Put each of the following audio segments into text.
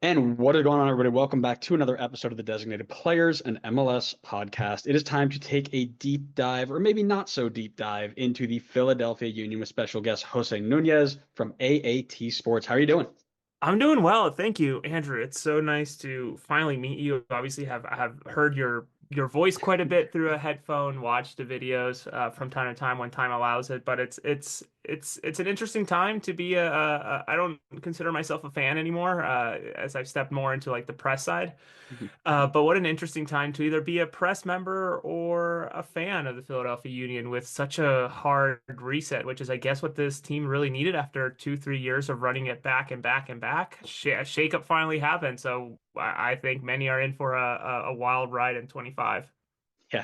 And what is going on, everybody? Welcome back to another episode of the Designated Players and MLS podcast. It is time to take a deep dive, or maybe not so deep dive, into the Philadelphia Union with special guest Jose Nunez from AAT Sports. How are you doing? I'm doing well, thank you, Andrew. It's so nice to finally meet you. Obviously, have heard your voice quite a bit through a headphone, watched the videos from time to time when time allows it. But it's an interesting time to be I don't consider myself a fan anymore, as I've stepped more into like the press side. But what an interesting time to either be a press member or a fan of the Philadelphia Union with such a hard reset, which is, I guess, what this team really needed after 2, 3 years of running it back and back and back. A shakeup finally happened, so I think many are in for a wild ride in 25.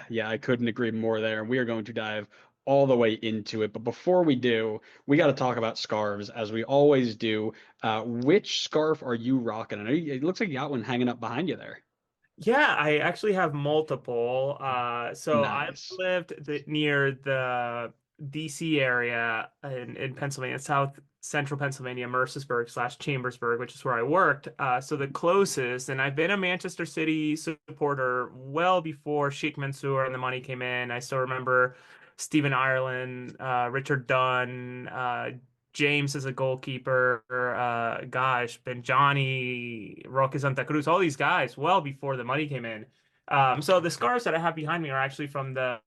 Yeah, I couldn't agree more there. We are going to dive all the way into it. But before we do, we got to talk about scarves, as we always do. Which scarf are you rocking? It looks like you got one hanging up behind you there. Yeah, I actually have multiple. So I've Nice. lived near the DC area in Pennsylvania, South Central Pennsylvania, Mercersburg/Chambersburg, which is where I worked. So the closest, and I've been a Manchester City supporter well before Sheikh Mansour and the money came in. I still remember Stephen Ireland, Richard Dunn, James as a goalkeeper, Benjani, Roque Santa Cruz, all these guys well before the money came in. So the scars that I have behind me are actually from the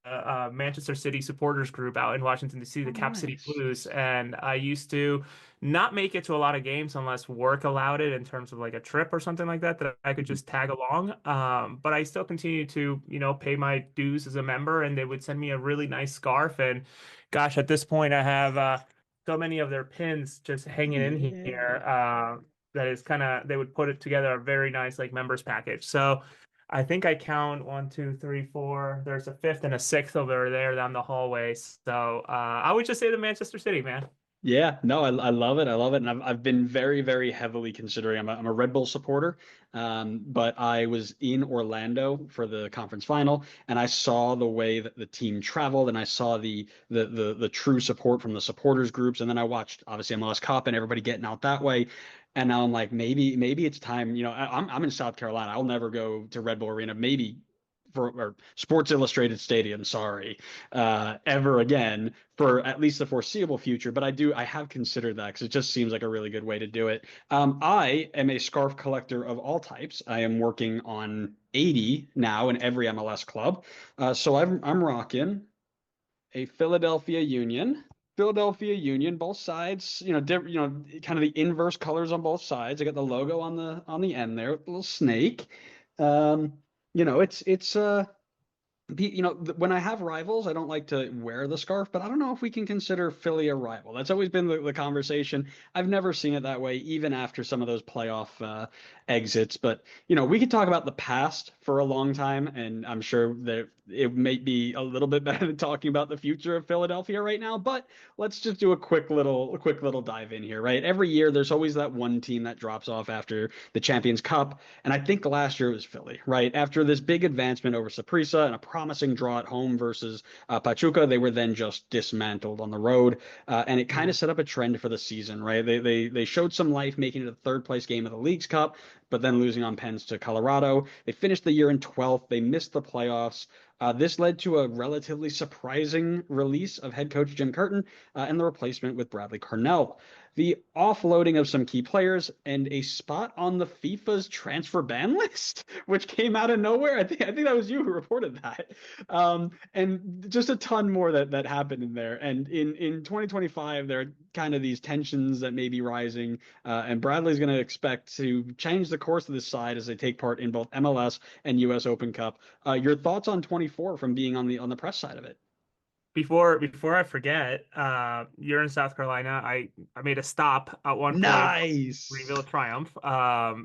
Manchester City supporters group out in Washington D.C., Oh, the Cap City nice. Blues, and I used to not make it to a lot of games unless work allowed it in terms of like a trip or something like that that I could just tag along. But I still continue to pay my dues as a member, and they would send me a really nice scarf. And gosh, at this point, I have so many of their pins just hanging in here Yeah. that is kind of they would put it together a very nice like members package. So I think I count one, two, three, four. There's a fifth and a sixth over there down the hallway. So I would just say the Manchester City, man. Yeah, no, I love it. I love it. And I've been very, very heavily considering. I'm a Red Bull supporter, but I was in Orlando for the conference final, and I saw the way that the team traveled, and I saw the true support from the supporters groups, and then I watched obviously MLS Cup and everybody getting out that way. And now I'm like, maybe it's time. I'm in South Carolina. I'll never go to Red Bull Arena. Maybe for or Sports Illustrated Stadium, sorry, ever again for at least the foreseeable future. But I have considered that because it just seems like a really good way to do it. I am a scarf collector of all types. I am working on 80 now in every MLS club. So I'm rocking a Philadelphia Union, both sides, kind of the inverse colors on both sides. I got the logo on the end there, little snake. When I have rivals, I don't like to wear the scarf, but I don't know if we can consider Philly a rival. That's always been the conversation. I've never seen it that way, even after some of those playoff exits. But we could talk about the past for a long time, and I'm sure that it may be a little bit better than talking about the future of Philadelphia right now. But let's just do a quick little dive in here, right? Every year, there's always that one team that drops off after the Champions Cup, and I think last year it was Philly, right? After this big advancement over Saprissa and a promising draw at home versus Pachuca, they were then just dismantled on the road, and it kind of set up a trend for the season, right? They showed some life, making it a third place game of the League's Cup, but then losing on pens to Colorado. They finished the year in 12th. They missed the playoffs. This led to a relatively surprising release of head coach Jim Curtin and the replacement with Bradley Carnell. The offloading of some key players and a spot on the FIFA's transfer ban list, which came out of nowhere. I think that was you who reported that. And just a ton more that happened in there. And in 2025, there are kind of these tensions that may be rising, and Bradley's going to expect to change the course of this side as they take part in both MLS and U.S. Open Cup. Your thoughts on 24 from being on the press side of it? Before I forget, you're in South Carolina. I made a stop at one point for Nice. Greenville Triumph.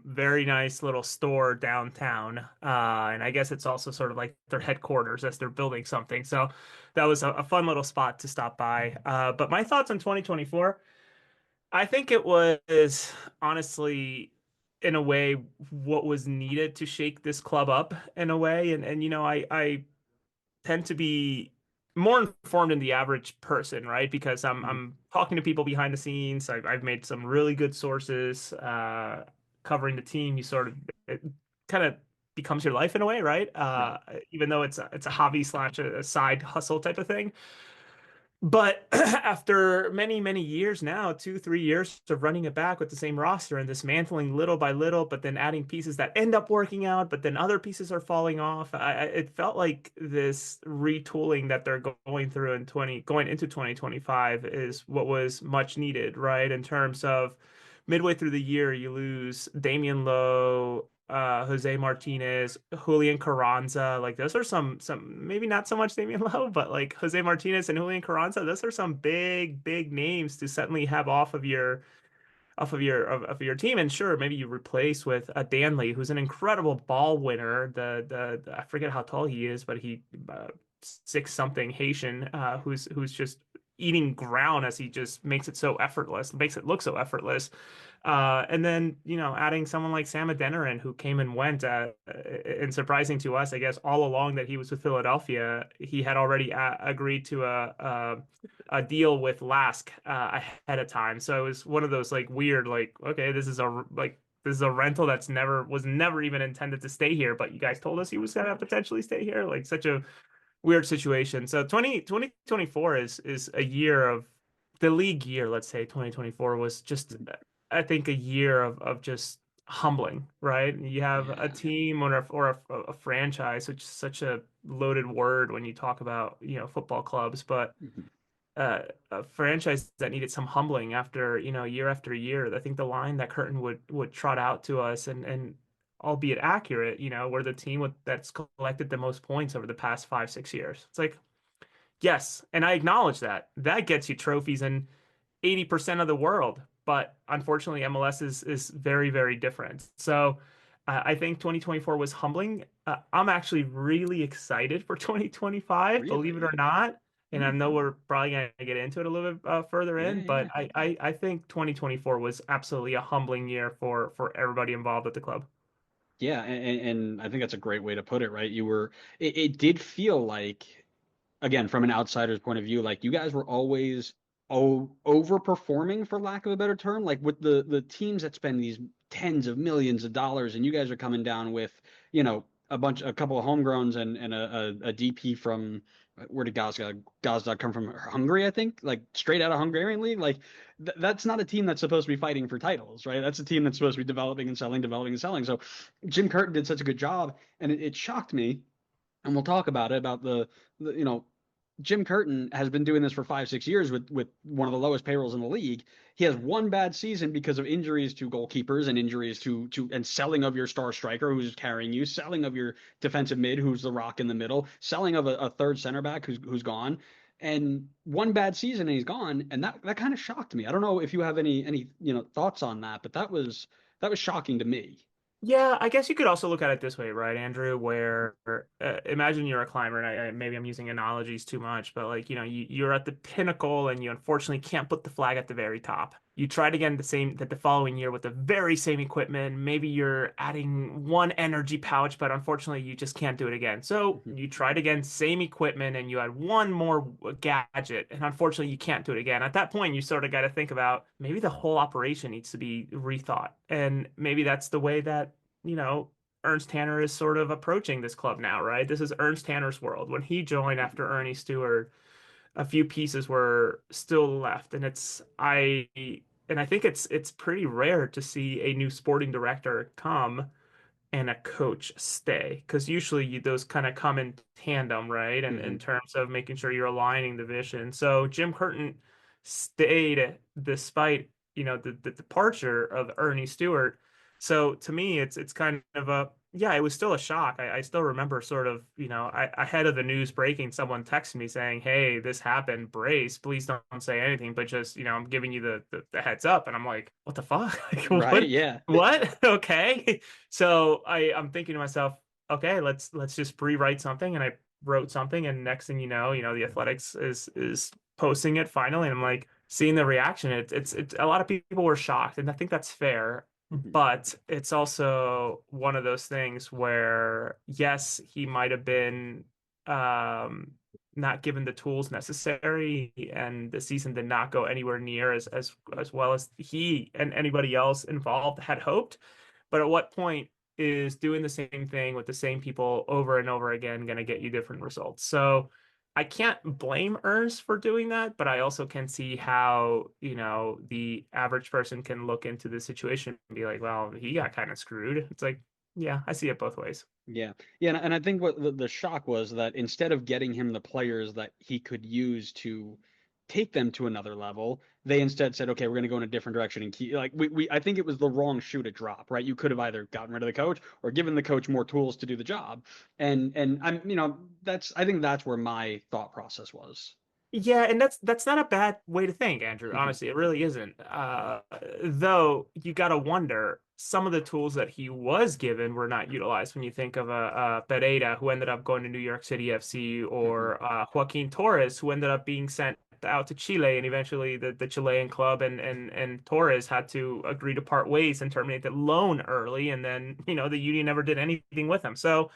Very nice little store downtown. And I guess it's also sort of like their headquarters as they're building something. So that was a fun little spot to stop by. But my thoughts on 2024, I think it was honestly in a way what was needed to shake this club up in a way. And I tend to be more informed than the average person, right? Because I'm talking to people behind the scenes. I've made some really good sources. covering the team, you sort of it kind of becomes your life in a way, right? Right. Even though it's a hobby slash a side hustle type of thing. But after many, many years now, 2, 3 years of running it back with the same roster and dismantling little by little, but then adding pieces that end up working out, but then other pieces are falling off. It felt like this retooling that they're going through in going into 2025 is what was much needed, right? In terms of midway through the year, you lose Damian Lowe, Jose Martinez, Julian Carranza. Like those are some maybe not so much Damian Lowe, but like Jose Martinez and Julian Carranza, those are some big names to suddenly have off of your team. And sure, maybe you replace with a Danley, who's an incredible ball winner. I forget how tall he is, but he six something Haitian, who's just eating ground as he just makes it so effortless, makes it look so effortless. And then, adding someone like Sam Adeniran, who came and went, and surprising to us, I guess, all along that he was with Philadelphia, he had already agreed to a deal with Lask ahead of time. So it was one of those like weird, like, okay, this is a rental that's never even intended to stay here, but you guys told us he was gonna potentially stay here. Like such a weird situation. So 2024 is a year of the league year, let's say 2024 was just, I think, a year of just humbling, right? You have a Yeah. team or a franchise, which is such a loaded word when you talk about, football clubs, but Mhm. a franchise that needed some humbling after, year after year. I think the line that Curtin would trot out to us and albeit accurate, we're the team that's collected the most points over the past 5, 6 years. It's like, yes, and I acknowledge that. That gets you trophies in 80% of the world. But unfortunately, MLS is very, very different. So I think 2024 was humbling. I'm actually really excited for 2025, believe it or Really? not. And I Hmm. know we're probably going to get into it a little bit further Yeah, in, but yeah. I think 2024 was absolutely a humbling year for everybody involved at the club. Yeah, and I think that's a great way to put it, right? It did feel like, again, from an outsider's point of view, like you guys were always overperforming, for lack of a better term, like with the teams that spend these tens of millions of dollars, and you guys are coming down with, a couple of homegrowns and a DP from where did Gazdag come from? Hungary, I think, like straight out of Hungarian league. Like that's not a team that's supposed to be fighting for titles, right? That's a team that's supposed to be developing and selling. So Jim Curtin did such a good job, and it shocked me, and we'll talk about it about the Jim Curtin has been doing this for 5, 6 years with one of the lowest payrolls in the league. He has one bad season because of injuries to goalkeepers and injuries to and selling of your star striker who's carrying you, selling of your defensive mid who's the rock in the middle, selling of a third center back who's gone. And one bad season and he's gone, and that kind of shocked me. I don't know if you have any thoughts on that, but that was shocking to me. Yeah, I guess you could also look at it this way, right, Andrew? Where imagine you're a climber, and maybe I'm using analogies too much, but like you're at the pinnacle, and you unfortunately can't put the flag at the very top. You tried again the following year with the very same equipment. Maybe you're adding one energy pouch, but unfortunately you just can't do it again. So Mhm. you tried again, same equipment, and you had one more gadget, and unfortunately you can't do it again. At that point, you sort of got to think about maybe the whole operation needs to be rethought, and maybe that's the way that you know, Ernst Tanner is sort of approaching this club now, right? This is Ernst Tanner's world. When he joined after Ernie Stewart, a few pieces were still left, and I think it's pretty rare to see a new sporting director come and a coach stay because usually those kind of come in tandem, right? And in Mhm. terms of making sure you're aligning the vision. So Jim Curtin stayed despite the departure of Ernie Stewart. So to me, it's kind of a yeah, it was still a shock. I still remember sort of ahead of the news breaking, someone texted me saying, "Hey, this happened. Brace. Please don't say anything, but just I'm giving you the heads up." And I'm like, "What the fuck? Like, Right? what? Yeah. What? Okay." So I'm thinking to myself, okay, let's just rewrite something, and I wrote something, and next thing the Athletics is posting it finally, and I'm like seeing the reaction. It's a lot of people were shocked, and I think that's fair. Mhm. But it's also one of those things where yes, he might have been um not given the tools necessary, and the season did not go anywhere near as well as he and anybody else involved had hoped. but at what point is doing the same thing with the same people over and over again going to get you different results? So I can't blame Ernst for doing that, but I also can see how, the average person can look into the situation and be like, well, he got kind of screwed. It's like, yeah, I see it both ways. Yeah. Yeah, and I think what the shock was that instead of getting him the players that he could use to take them to another level, they instead said, okay, we're going to go in a different direction and keep like I think it was the wrong shoe to drop, right? You could have either gotten rid of the coach or given the coach more tools to do the job. And I'm, that's I think that's where my thought process was. Yeah, and that's not a bad way to think, Andrew. Honestly, it really isn't. Though you got to wonder, some of the tools that he was given were not utilized. When you think of a Pereira who ended up going to New York City FC, Hmm. or Joaquin Torres who ended up being sent out to Chile, and eventually the Chilean club and Torres had to agree to part ways and terminate the loan early, and then the union never did anything with him. So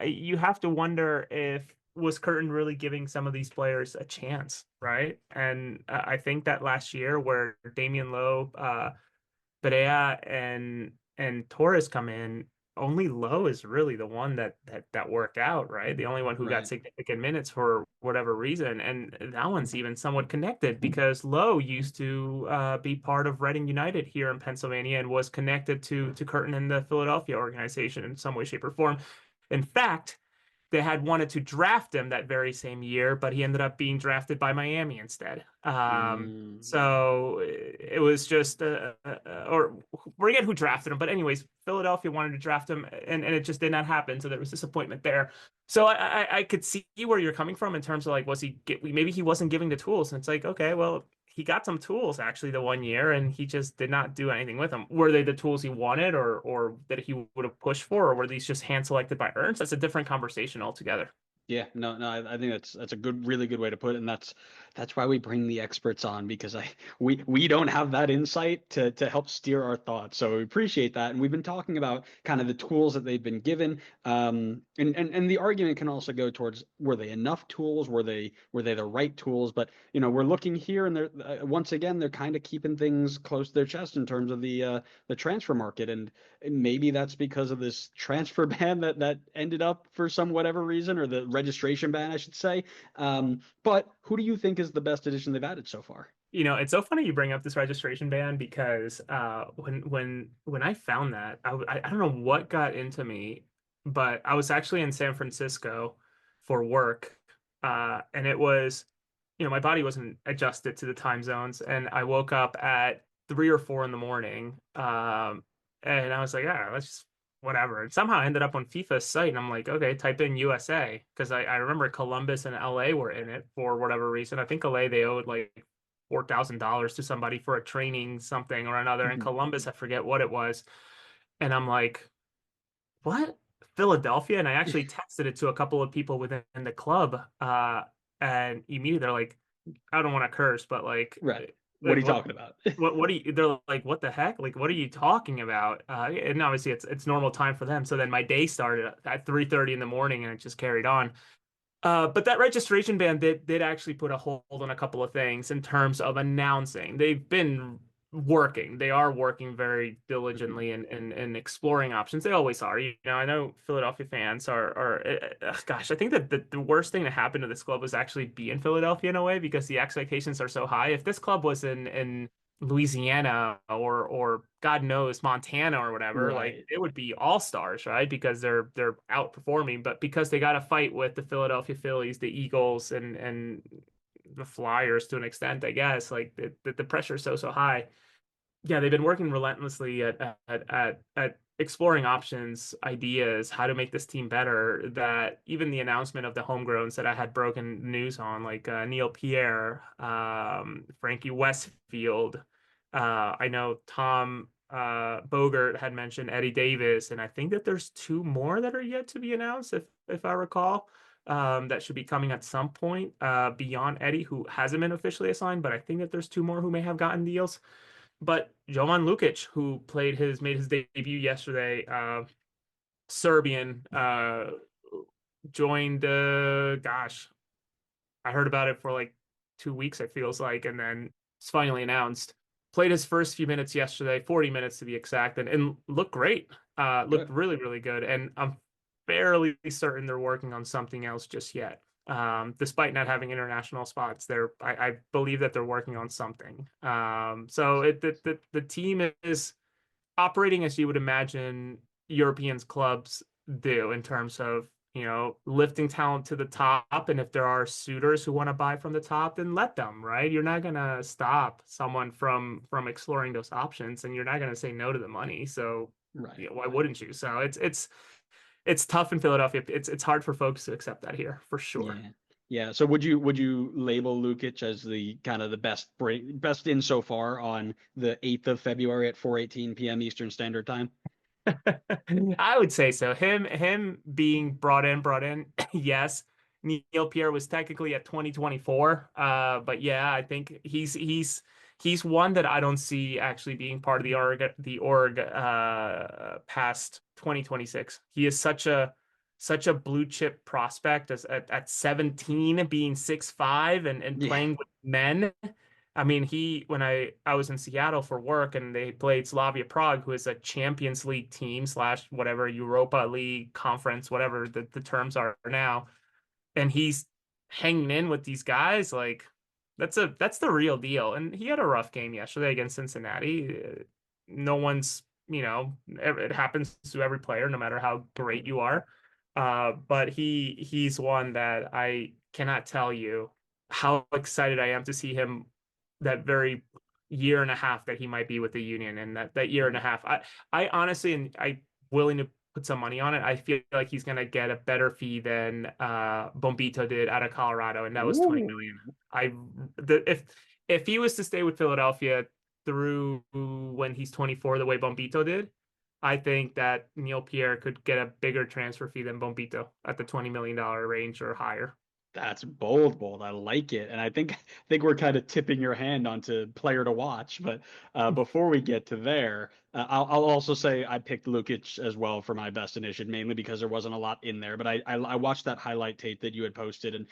you have to wonder if was Curtin really giving some of these players a chance, right? And I think that last year where Damian Lowe, Perea, and Torres come in, only Lowe is really the one that worked out, right? The only one who got Right. significant minutes for whatever reason, and that one's even somewhat connected because Lowe used to be part of Reading United here in Pennsylvania and was connected to Curtin and the Philadelphia organization in some way, shape, or form. In fact, they had wanted to draft him that very same year, but he ended up being drafted by Miami instead. Mm. So it was just, or forget who drafted him, but anyways, Philadelphia wanted to draft him, and it just did not happen. So there was disappointment there. So I could see where you're coming from in terms of like, maybe he wasn't giving the tools, and it's like, okay, well, he got some tools actually the one year, and he just did not do anything with them. Were they the tools he wanted, or that he would have pushed for, or were these just hand selected by Ernst? That's a different conversation altogether. Yeah, no, no, I think that's a good, really good way to put it, and that's why we bring the experts on because we don't have that insight to help steer our thoughts. So we appreciate that, and we've been talking about kind of the tools that they've been given, and the argument can also go towards were they enough tools, were they the right tools? But we're looking here, and they're once again they're kind of keeping things close to their chest in terms of the transfer market, and maybe that's because of this transfer ban that ended up for some whatever reason, or the registration ban, I should say. But who do you think is the best edition they've added so far? It's so funny you bring up this registration ban because when I found that, I don't know what got into me, but I was actually in San Francisco for work, and it was, my body wasn't adjusted to the time zones, and I woke up at 3 or 4 in the morning, and I was like, yeah, let's just whatever. And somehow I ended up on FIFA's site, and I'm like, okay, type in USA because I remember Columbus and LA were in it for whatever reason. I think LA they owed like $4,000 to somebody for a training something or another. In Mhm. Columbus, I forget what it was. And I'm like, what? Philadelphia? And I actually texted it to a couple of people within the club. And immediately they're like, I don't want to curse, but Right. What are like you talking about? what are you, they're like, what the heck? Like, what are you talking about? And obviously it's normal time for them. So then my day started at 3:30 in the morning and it just carried on. But that registration ban did actually put a hold on a couple of things in terms of announcing. They've been working. They are working very Mhm. diligently and exploring options. They always are. I know Philadelphia fans gosh, I think that the worst thing to happen to this club was actually be in Philadelphia in a way because the expectations are so high. If this club was in Louisiana or God knows Montana or whatever, like Right. it would be all stars, right? Because they're outperforming, but because they got to fight with the Philadelphia Phillies, the Eagles, and the Flyers to an extent, I guess, like the pressure is so high. Yeah, they've been working relentlessly at exploring options, ideas, how to make this team better. That even the announcement of the homegrowns that I had broken news on, like Neil Pierre, Frankie Westfield. I know Tom Bogert had mentioned Eddie Davis, and I think that there's two more that are yet to be announced, if I recall. That should be coming at some point beyond Eddie, who hasn't been officially assigned, but I think that there's two more who may have gotten deals. But Jovan Lukic, who made his debut yesterday, Serbian, joined. Gosh, I heard about it for like 2 weeks. It feels like, and then it's finally announced. Played his first few minutes yesterday, 40 minutes to be exact, and looked great. Looked Good. really, really good. And I'm fairly certain they're working on something else just yet. Despite not having international spots, I believe that they're working on something. So the team is operating as you would imagine Europeans clubs do in terms of, lifting talent to the top. And if there are suitors who want to buy from the top, then let them, right? You're not gonna stop someone from exploring those options, and you're not gonna say no to the money. So Right. yeah, why wouldn't you? So it's tough in Philadelphia. It's hard for folks to accept that here for sure. Yeah. Yeah. So would you label Lukic as the kind of the best in so far on the 8th of February at 4:18 p.m. Eastern Standard Time? I would say so. Him being brought in, yes. Neil Pierre was technically at 2024. But yeah, I think he's one that I don't see actually being part of the org past 2026. He is such a blue chip prospect at 17, being 6'5" and Yeah. playing with men. I mean, when I was in Seattle for work and they played Slavia Prague, who is a Champions League team slash whatever Europa League conference, whatever the terms are now, and he's hanging in with these guys, like that's the real deal. And he had a rough game yesterday against Cincinnati. No one's, it happens to every player, no matter how great you are. But he's one that I cannot tell you how excited I am to see him that very year and a half that he might be with the Union, and that year and a half. I honestly, and I willing to put some money on it. I feel like he's gonna get a better fee than Bombito did out of Colorado, and that was 20 million. Ooh. If he was to stay with Philadelphia through when he's 24, the way Bombito did, I think that Neil Pierre could get a bigger transfer fee than Bombito at the $20 million range or higher. That's bold, bold. I like it, and I think we're kind of tipping your hand onto player to watch. But before we get to there, I'll also say I picked Lukic as well for my best initiative, mainly because there wasn't a lot in there. But I watched that highlight tape that you had posted, and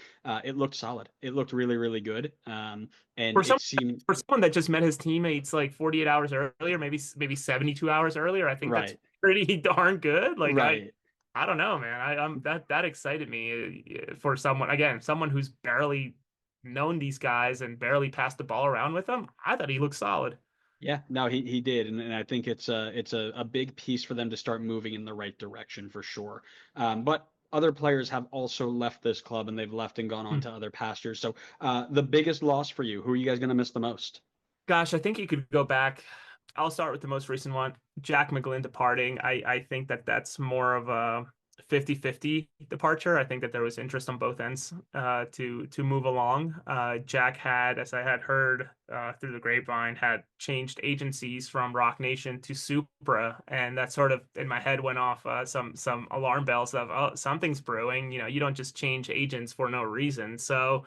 it looked solid. It looked really, really good. And For it some seemed for someone that just met his teammates like 48 hours earlier, maybe 72 hours earlier, I think that's right, pretty darn good. Like right. I don't know, man. I'm that excited me for someone who's barely known these guys and barely passed the ball around with them. I thought he looked solid. Yeah, no, he did, and I think it's a big piece for them to start moving in the right direction for sure. But other players have also left this club, and they've left and gone on Hmm. to other pastures. So the biggest loss for you, who are you guys going to miss the most? Gosh, I think you could go back. I'll start with the most recent one. Jack McGlynn departing. I think that that's more of a 50-50 departure. I think that there was interest on both ends to move along. Jack had, as I had heard through the grapevine, had changed agencies from Rock Nation to Supra, and that sort of in my head went off some alarm bells of, oh, something's brewing. You don't just change agents for no reason. So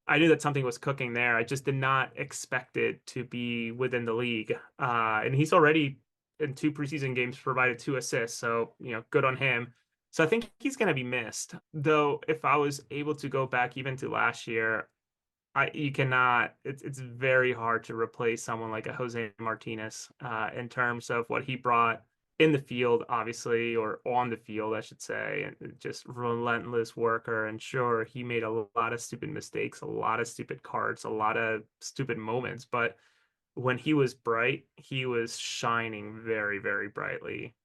I knew that something was cooking there. I just did not expect it to be within the league. And he's already in two preseason games provided 2 assists, so good on him. So I think he's going to be missed. Though, if I was able to go back even to last year, you cannot. It's very hard to replace someone like a Jose Martinez in terms of what he brought in the field, obviously, or on the field, I should say, and just relentless worker. And sure, he made a lot of stupid mistakes, a lot of stupid cards, a lot of stupid moments. But when he was bright, he was shining very, very brightly.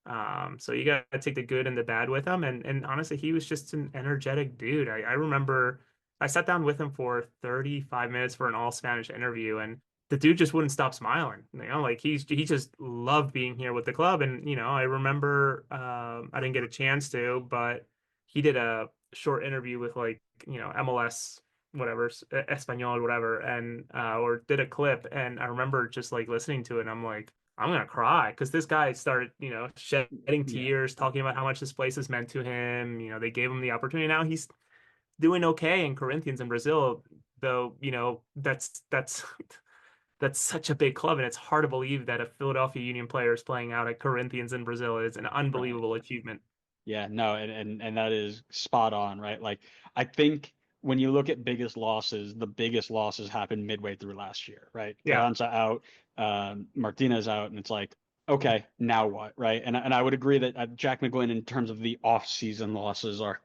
So you got to take the good and the bad with him. And honestly, he was just an energetic dude. I remember I sat down with him for 35 minutes for an all Spanish interview, and the dude just wouldn't stop smiling. Like he just loved being here with the club. And I remember I didn't get a chance to, but he did a short interview with like MLS whatever Espanol whatever, and or did a clip, and I remember just like listening to it, and I'm like, I'm gonna cry because this guy started shedding Yeah, tears, talking about how much this place has meant to him. They gave him the opportunity. Now he's doing okay in Corinthians in Brazil, though. That's that's such a big club, and it's hard to believe that a Philadelphia Union player is playing out at Corinthians in Brazil. It's an right. unbelievable achievement. Yeah, no, and that is spot on, right? Like I think when you look at biggest losses, the biggest losses happened midway through last year, right? Yeah. Carranza out, Martinez out, and it's like, okay, now what, right? And I would agree that Jack McGlynn, in terms of the off-season losses, are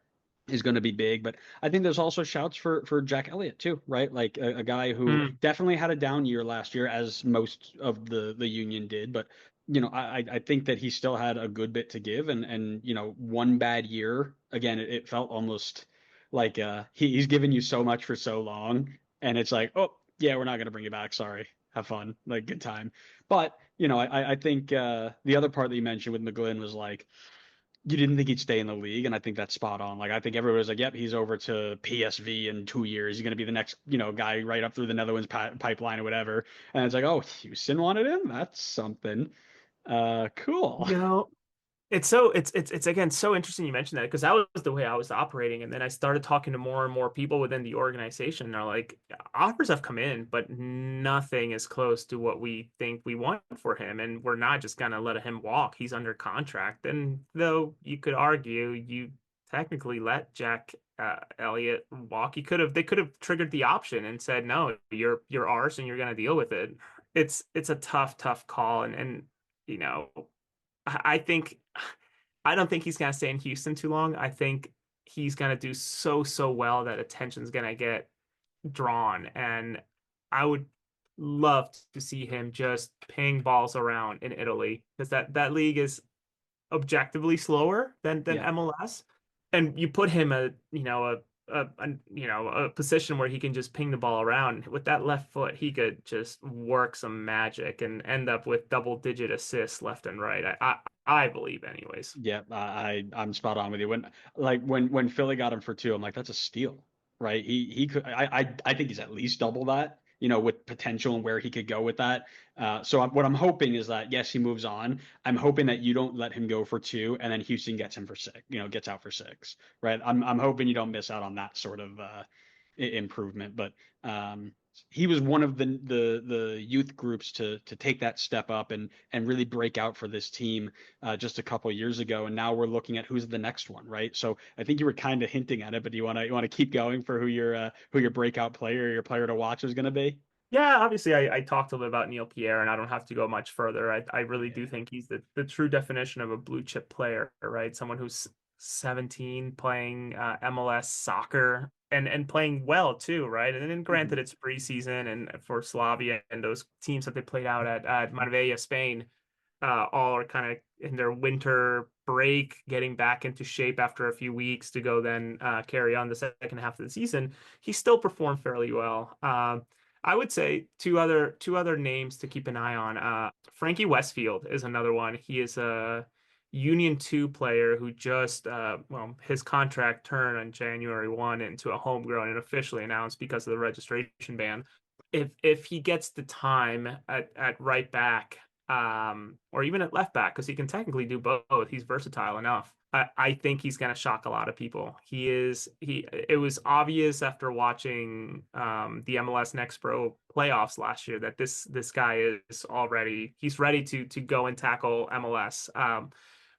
is going to be big, but I think there's also shouts for Jack Elliott too, right? Like a guy who Mm. definitely had a down year last year, as most of the Union did, but I think that he still had a good bit to give, and one bad year again, it felt almost like he's given you so much for so long, and it's like, oh yeah, we're not gonna bring you back. Sorry, have fun, like good time. But I think the other part that you mentioned with McGlynn was like you didn't think he'd stay in the league, and I think that's spot on. Like I think everybody was like, "Yep, he's over to PSV in 2 years. He's going to be the next, guy right up through the Netherlands pipeline or whatever." And it's like, "Oh, Houston wanted him. That's something. Cool." You know, it's again so interesting you mentioned that because that was the way I was operating, and then I started talking to more and more people within the organization. And they're like, offers have come in, but nothing is close to what we think we want for him, and we're not just gonna let him walk. He's under contract, and though you could argue you technically let Jack Elliott walk, they could have triggered the option and said, no, you're ours, and you're gonna deal with it. It's a tough call, and you know. I think I don't think he's gonna stay in Houston too long. I think he's gonna do so well that attention's gonna get drawn, and I would love to see him just ping balls around in Italy because that league is objectively slower than Yeah. MLS, and you put him a position where he can just ping the ball around with that left foot. He could just work some magic and end up with double-digit assists left and right. I believe, anyways. Yeah, I'm spot on with you. When Philly got him for two, I'm like, that's a steal, right? He could I think he's at least double that, with potential and where he could go with that. So what I'm hoping is that yes, he moves on. I'm hoping that you don't let him go for two, and then Houston gets him for six, gets out for six, right? I'm hoping you don't miss out on that sort of improvement. But he was one of the youth groups to take that step up and really break out for this team just a couple of years ago, and now we're looking at who's the next one, right? So I think you were kind of hinting at it, but do you want to keep going for who your breakout player, your player to watch is going to be? Yeah, obviously, I talked a little bit about Neil Pierre, and I don't have to go much further. I really do Yeah. think he's the true definition of a blue chip player, right? Someone who's 17 playing MLS soccer and playing well too, right? And then granted, Mhm. it's preseason and for Slavia and those teams that they played out at Marbella, Spain, all are kind of in their winter break, getting back into shape after a few weeks to go then carry on the second half of the season. He still performed fairly well. I would say two other names to keep an eye on. Frankie Westfield is another one. He is a Union 2 player who just his contract turned on January 1 into a homegrown and officially announced because of the registration ban. If he gets the time at right back, or even at left back, because he can technically do both. He's versatile enough. I think he's going to shock a lot of people. It was obvious after watching the MLS Next Pro playoffs last year that this guy he's ready to go and tackle MLS.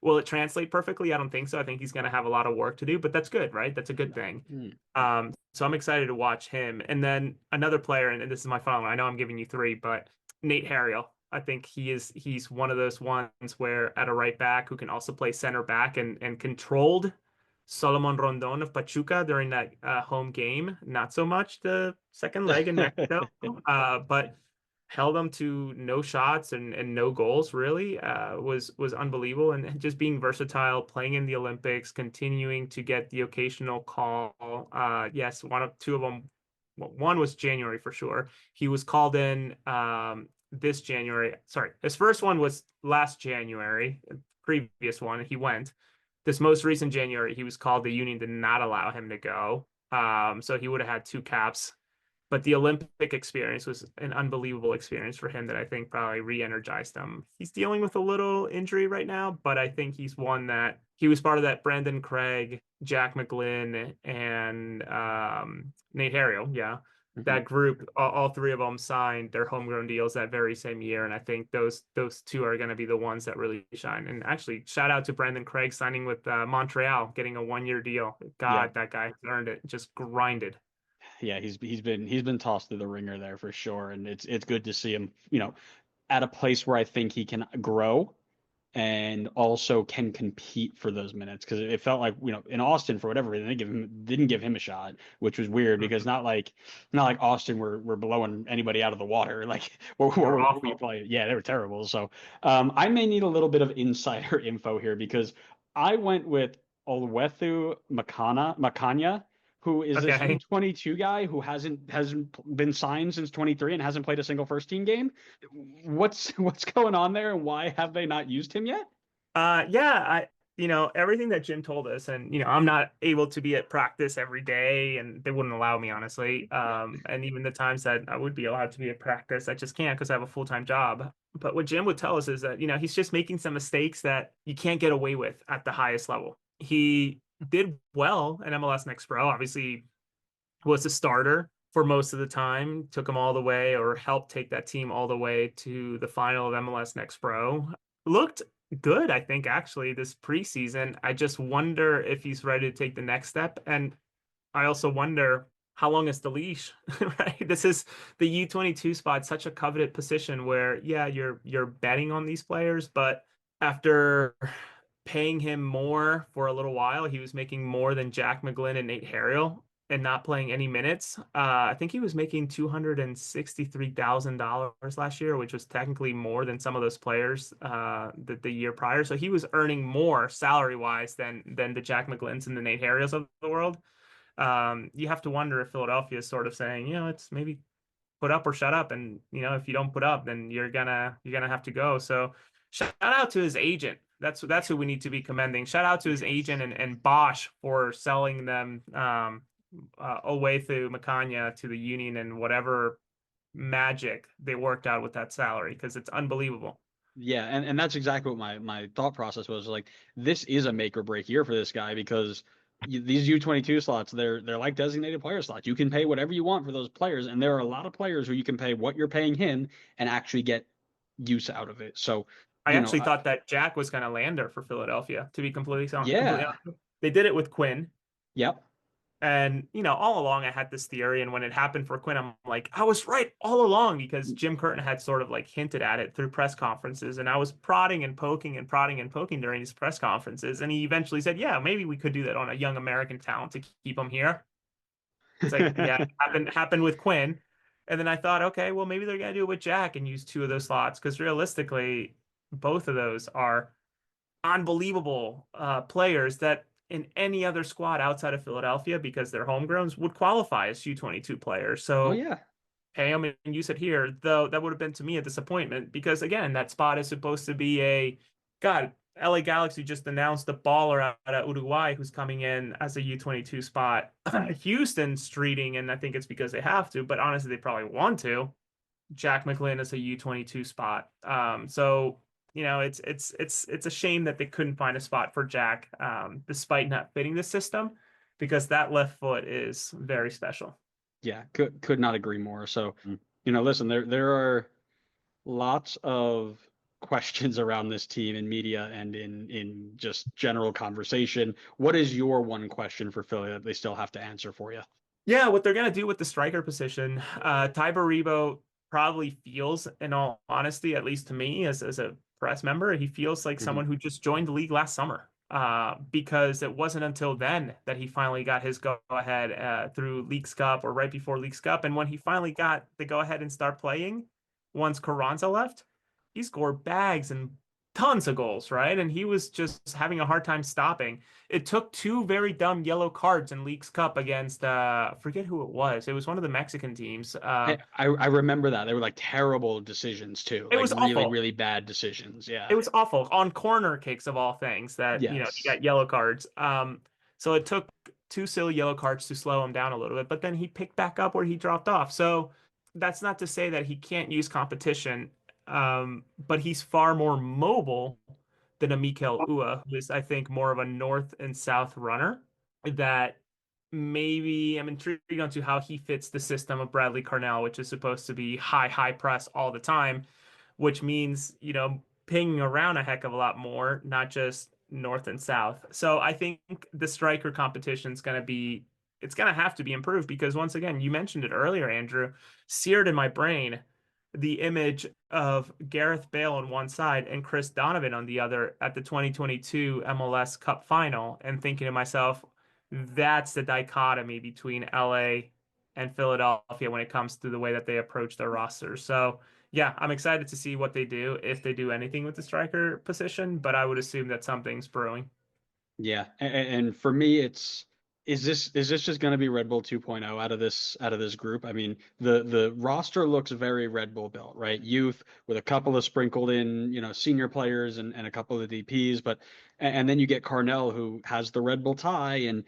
Will it translate perfectly? I don't think so. I think he's going to have a lot of work to do, but that's good, right? That's a good thing. Mm. So I'm excited to watch him. And then another player, and this is my final one. I know I'm giving you three, but Nate Harriel. I think he's one of those ones where at a right back who can also play center back and controlled Solomon Rondon of Pachuca during that home game. Not so much the second leg in Mexico, but held them to no shots and no goals really was unbelievable, and just being versatile, playing in the Olympics, continuing to get the occasional call. Yes, two of them, well, one was January for sure. He was called in this January. Sorry, his first one was last January. Previous one, he went. This most recent January, he was called. The union did not allow him to go. So he would have had two caps, but the Olympic experience was an unbelievable experience for him that I think probably re-energized him. He's dealing with a little injury right now, but I think he's one that he was part of that Brandon Craig, Jack McGlynn, and Nate Harriel. Yeah. Mhm. That group, all three of them signed their homegrown deals that very same year, and I think those two are going to be the ones that really shine. And actually, shout out to Brandon Craig signing with Montreal, getting a 1 year deal. Yeah. God, that guy earned it, just grinded. Yeah, he's been tossed through the ringer there for sure, and it's good to see him, at a place where I think he can grow and also can compete for those minutes because it felt like in Austin for whatever reason they didn't give him a shot, which was weird because Mhm. not like Austin we're blowing anybody out of the water like what They were were we awful. playing? Yeah, they were terrible. So I may need a little bit of insider info here because I went with Olwethu Makanya, who is this Okay. U22 guy who hasn't been signed since 23 and hasn't played a single first team game. What's going on there, and why have they not used him yet? Yeah, everything that Jim told us, and I'm not able to be at practice every day, and they wouldn't allow me, honestly. Yeah. And even the times that I would be allowed to be at practice, I just can't because I have a full-time job. But what Jim would tell us is that, he's just making some mistakes that you can't get away with at the highest level. He did well in MLS Next Pro, obviously was a starter for most of the time, took him all the way or helped take that team all the way to the final of MLS Next Pro. Looked good, I think, actually, this preseason. I just wonder if he's ready to take the next step. And I also wonder how long is the leash, right? This is the U22 spot, such a coveted position where, yeah, you're betting on these players, but after paying him more for a little while, he was making more than Jack McGlynn and Nate Harriel and not playing any minutes. I think he was making $263,000 last year, which was technically more than some of those players the year prior. So he was earning more salary wise than the Jack McGlynn's and the Nate Harriels of the world. You have to wonder if Philadelphia is sort of saying, it's maybe put up or shut up, and if you don't put up, then you're gonna have to go. So shout out to his agent. That's who we need to be commending. Shout out to his agent Yes. and Bosch for selling them Owethu Makanya to the Union and whatever magic they worked out with that salary because it's unbelievable. Yeah, and that's exactly what my thought process was. Like, this is a make or break year for this guy because these U22 slots, they're like designated player slots. You can pay whatever you want for those players, and there are a lot of players who you can pay what you're paying him and actually get use out of it. So, I you know, actually thought that Jack was going to land there for Philadelphia, to be completely yeah, honest. They did it with Quinn. yep. And, all along I had this theory. And when it happened for Quinn, I'm like, I was right all along because Jim Curtin had sort of like hinted at it through press conferences. And I was prodding and poking and prodding and poking during his press conferences. And he eventually said, yeah, maybe we could do that on a young American talent to keep him here. It's like, yeah, happened with Quinn. And then I thought, okay, well, maybe they're going to do it with Jack and use two of those slots because realistically, both of those are unbelievable players that in any other squad outside of Philadelphia, because they're homegrowns, would qualify as U22 players. Oh So yeah. pay them and use it here, though that would have been to me a disappointment because again, that spot is supposed to be a God. LA Galaxy just announced the baller out of Uruguay who's coming in as a U22 spot. Houston's streeting, and I think it's because they have to, but honestly, they probably want to. Jack McGlynn as a U22 spot. So it's a shame that they couldn't find a spot for Jack, despite not fitting the system, because that left foot is very special. Yeah, could not agree more. So, listen, there are lots of questions around this team in media and in just general conversation. What is your one question for Philly that they still have to answer for you? Yeah, what they're gonna do with the striker position, Ty Baribo probably feels, in all honesty, at least to me as a press member, he feels like Hmm. someone who just joined the league last summer. Because it wasn't until then that he finally got his go ahead through Leagues Cup or right before Leagues Cup, and when he finally got the go ahead and start playing, once Carranza left, he scored bags and tons of goals, right? And he was just having a hard time stopping. It took two very dumb yellow cards in Leagues Cup against I forget who it was. It was one of the Mexican teams. I remember that they were like terrible decisions too, It like was really awful. really bad decisions. It Yeah. was awful on corner kicks of all things that he Yes. got yellow cards. So it took two silly yellow cards to slow him down a little bit, but then he picked back up where he dropped off. So that's not to say that he can't use competition, but he's far more mobile than a Mikel Ua, who is, I think, more of a north and south runner. That maybe I'm intrigued onto how he fits the system of Bradley Carnell, which is supposed to be high press all the time, which means, pinging around a heck of a lot more, not just north and south. So I think the striker competition is going to be it's going to have to be improved because once again, you mentioned it earlier, Andrew, seared in my brain the image of Gareth Bale on one side and Chris Donovan on the other at the 2022 MLS Cup final, and thinking to myself, that's the dichotomy between LA and Philadelphia when it comes to the way that they approach their rosters. So, yeah, I'm excited to see what they do if they do anything with the striker position, but I would assume that something's brewing. Yeah, and for me, it's is this just going to be Red Bull 2.0 out of this group? I mean, the roster looks very Red Bull built, right? Youth with a couple of sprinkled in, senior players and a couple of DPs, but and then you get Carnell who has the Red Bull tie, and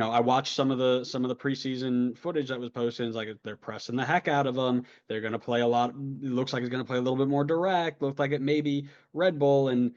I watched some of the preseason footage that was posted. And it's like they're pressing the heck out of him. They're going to play a lot. It looks like it's going to play a little bit more direct. Looked like it may be Red Bull and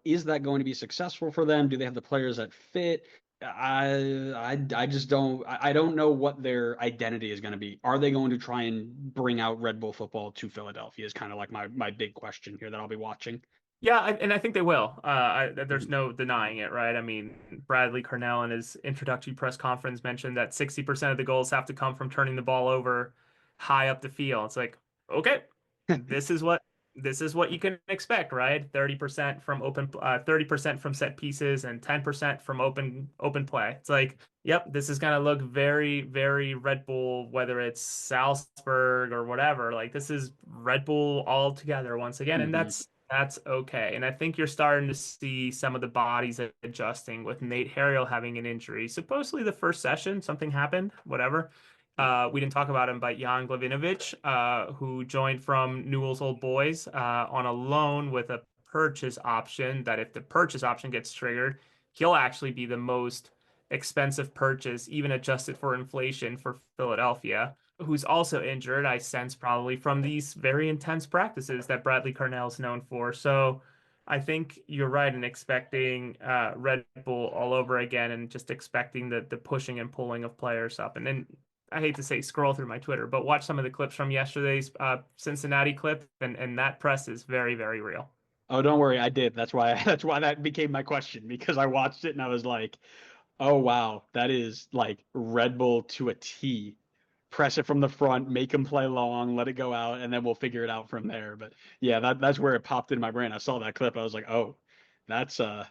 is that going to be successful for them? Do they have the players that fit? I just don't I don't know what their identity is going to be. Are they going to try and bring out Red Bull football to Philadelphia is kind of like my big question here that I'll be watching. Yeah, and I think they will. There's Mhm. no denying it, right? I mean, Bradley Cornell in his introductory press conference mentioned that 60% of the goals have to come from turning the ball over high up the field. It's like, okay, this is what this is what you can expect, right? 30% from 30% from set pieces and 10% from open play. It's like, yep, this is gonna look very, very Red Bull, whether it's Salzburg or whatever. Like this is Red Bull all together once again, and Hmm. that's okay. And I think you're starting to see some of the bodies adjusting with Nate Harriel having an injury. Supposedly the first session, something happened, whatever. Yeah. We didn't talk about him, but Jan Glavinovic, who joined from Newell's Old Boys on a loan with a purchase option, that if the purchase option gets triggered, he'll actually be the most expensive purchase, even adjusted for inflation for Philadelphia, who's also injured, I sense probably from these very intense practices that Bradley Carnell's known for. So I think you're right in expecting Red Bull all over again and just expecting the pushing and pulling of players up. And then I hate to say scroll through my Twitter, but watch some of the clips from yesterday's Cincinnati clip, and that press is very, very real. Oh, don't worry, I did. That's why that became my question because I watched it and I was like, oh wow, that is like Red Bull to a T. Press it from the front, make him play long, let it go out, and then we'll figure it out from there. But yeah, that's where it popped in my brain. I saw that clip. I was like, oh, that's uh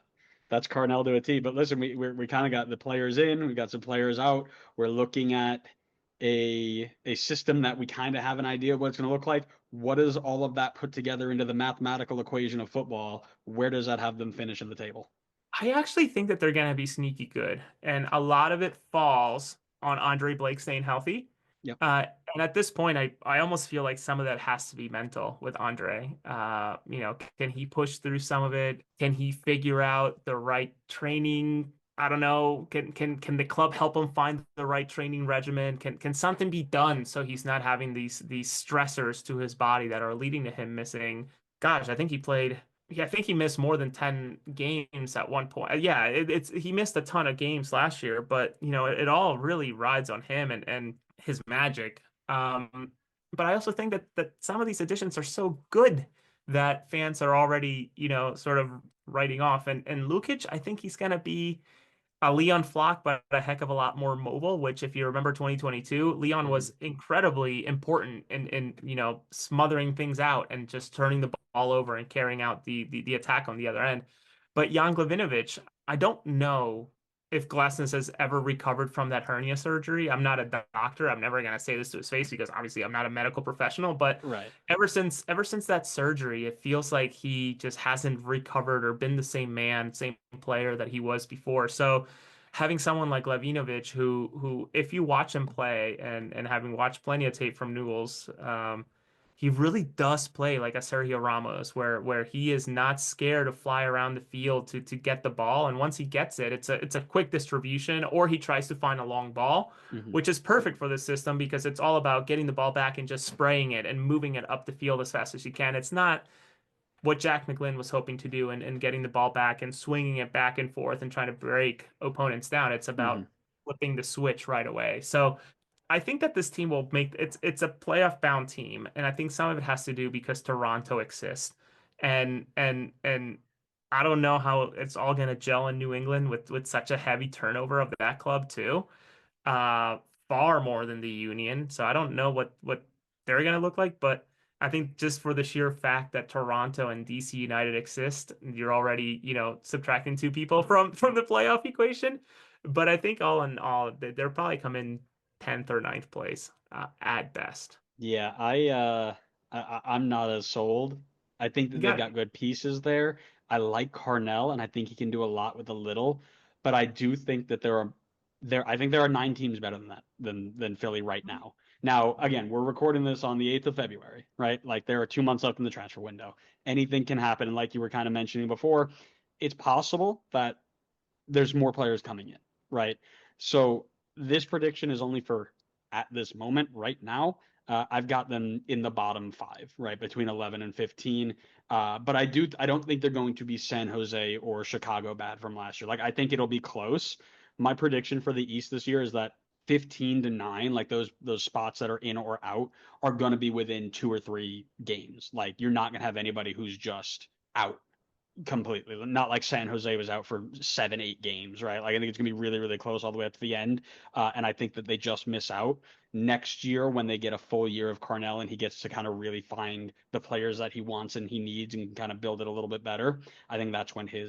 that's Carnell to a T. But listen, we kind of got the players in, we got some players out. We're looking at a system that we kind of have an idea of what it's going to look like. What does all of that put together into the mathematical equation of football? Where does that have them finish in the table? I actually think that they're going to be sneaky good, and a lot of it falls on Andre Blake staying healthy. Yep. And at this point, I almost feel like some of that has to be mental with Andre. Can he push through some of it? Can he figure out the right training? I don't know. Can the club help him find the right training regimen? Can something be done so he's not having these stressors to his body that are leading to him missing? Gosh, I think he played. Yeah, I think he missed more than 10 games at one point. Yeah, it's he missed a ton of games last year, but it all really rides on him and his magic. But I also think that some of these additions are so good that fans are already, sort of writing off. And Lukic, I think he's gonna be a Leon Flock, but a heck of a lot more mobile, which if you remember 2022, Leon Hmm. was incredibly important in smothering things out and just turning the ball over and carrying out the attack on the other end. But Jan Glavinovic, I don't know if Glasnost has ever recovered from that hernia surgery. I'm not a doctor. I'm never going to say this to his face because obviously I'm not a medical professional, but Right. ever since that surgery, it feels like he just hasn't recovered or been the same man, same player that he was before. So having someone like Lavinovic, who if you watch him play and having watched plenty of tape from Newell's, he really does play like a Sergio Ramos, where he is not scared to fly around the field to get the ball, and once he gets it, it's a quick distribution, or he tries to find a long ball, Hmm. which is perfect for this system because it's all about getting the ball back and just spraying it and moving it up the field as fast as you can. It's not what Jack McGlynn was hoping to do and getting the ball back and swinging it back and forth and trying to break opponents down. It's Hmm. about flipping the switch right away. So I think that this team will make it's a playoff bound team, and I think some of it has to do because Toronto exists, and I don't know how it's all going to gel in New England with such a heavy turnover of that club too. uh, far more than the Union. So I don't know what they're going to look like, but I think just for the sheer fact that Toronto and DC United exist, you're already, subtracting two people from the playoff equation. But I think all in all, they're probably come in 10th or ninth place at best. Yeah, I'm not as sold. I think You that they've got got good pieces there. I like Carnell, and I think he can do a lot with a little. But I do think that I think there are 9 teams better than that than Philly right now. Now, again, we're recording this on the 8th of February, right? Like there are 2 months left in the transfer window. Anything can happen, and like you were kind of mentioning before, it's possible that there's more players coming in, right? So this prediction is only for at this moment right now. I've got them in the bottom five, right, between 11 and 15. But I don't think they're going to be San Jose or Chicago bad from last year. Like I think it'll be close. My prediction for the East this year is that 15 to 9, like those spots that are in or out, are going to be within 2 or 3 games. Like you're not going to have anybody who's just out completely. Not like San Jose was out for 7, 8 games, right? Like I think it's gonna be really, really close all the way up to the end. And I think that they just miss out next year when they get a full year of Carnell and he gets to kind of really find the players that he wants and he needs and kind of build it a little bit better. I think that's when he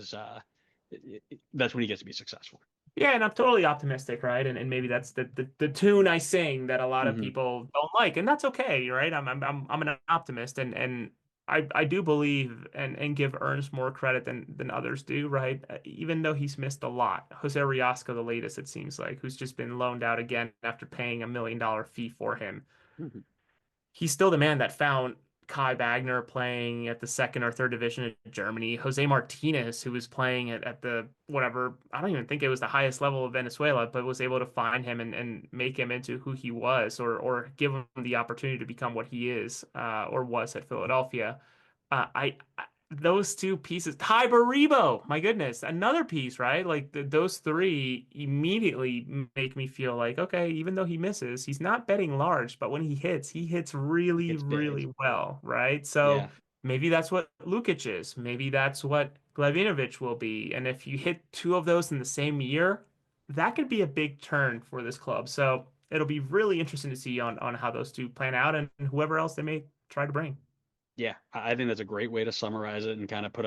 gets to be successful. Yeah, and I'm totally optimistic, right? And maybe that's the tune I sing that a lot of Hmm. people don't like, and that's okay, right? I'm an optimist, and I do believe and give Ernst more credit than others do, right? Even though he's missed a lot. Jose Riasco, the latest, it seems like, who's just been loaned out again after paying $1 million fee for him. Hmm. He's still the man that found Kai Wagner playing at the second or third division of Germany. Jose Martinez, who was playing at the whatever, I don't even think it was the highest level of Venezuela, but was able to find him and make him into who he was, or give him the opportunity to become what he is, or was at Philadelphia. Those two pieces, Ty Baribo, my goodness, another piece, right? Like those three immediately make me feel like, okay, even though he misses, he's not betting large, but when he hits really, It's big. really well, right? So Yeah. maybe that's what Lukic is. Maybe that's what Glavinovic will be. And if you hit two of those in the same year, that could be a big turn for this club. So it'll be really interesting to see on how those two plan out and whoever else they may try to bring. Yeah, I think that's a great way to summarize it and kind of put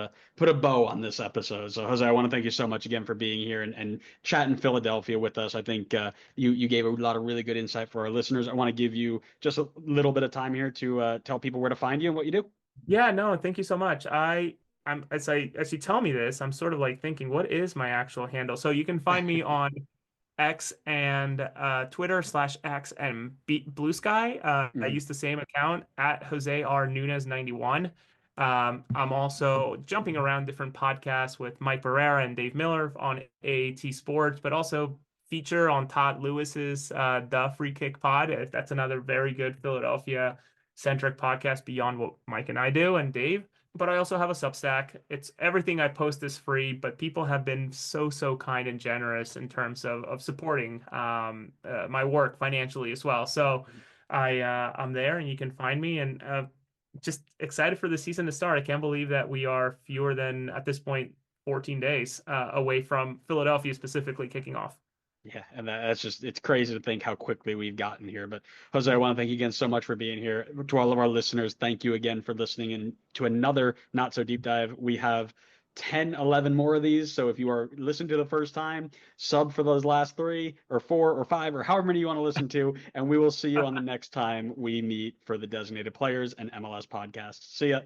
a bow on this episode. So Jose, I want to thank you so much again for being here and chatting Philadelphia with us. I think you gave a lot of really good insight for our listeners. I want to give you just a little bit of time here to tell people where to find you and what you do. Yeah, no, thank you so much. I'm as you tell me this, I'm sort of like thinking, what is my actual handle? So you can find me on X and Twitter/X and Blue Sky. I Mhm. use the same account at Jose R Nunez 91. I'm also jumping around different podcasts with Mike Barrera and Dave Miller on AAT Sports, but also feature on Todd Lewis's The Free Kick Pod. That's another very good Philadelphia centric podcast beyond what Mike and I do and Dave. But I also have a Substack. It's everything I post is free, but people have been so kind and generous in terms of supporting my work financially as well. So I'm there, and you can find me. And just excited for the season to start. I can't believe that we are fewer than at this point 14 days away from Philadelphia specifically kicking off. Yeah, and that's just it's crazy to think how quickly we've gotten here. But Jose, I want to thank you again so much for being here. To all of our listeners, thank you again for listening and to another not so deep dive. We have 10, 11 more of these. So if you are listening to the first time, sub for those last 3 or 4 or 5 or however many you want to listen to, and we will see you on the next time we meet for the designated players and MLS podcast. See ya.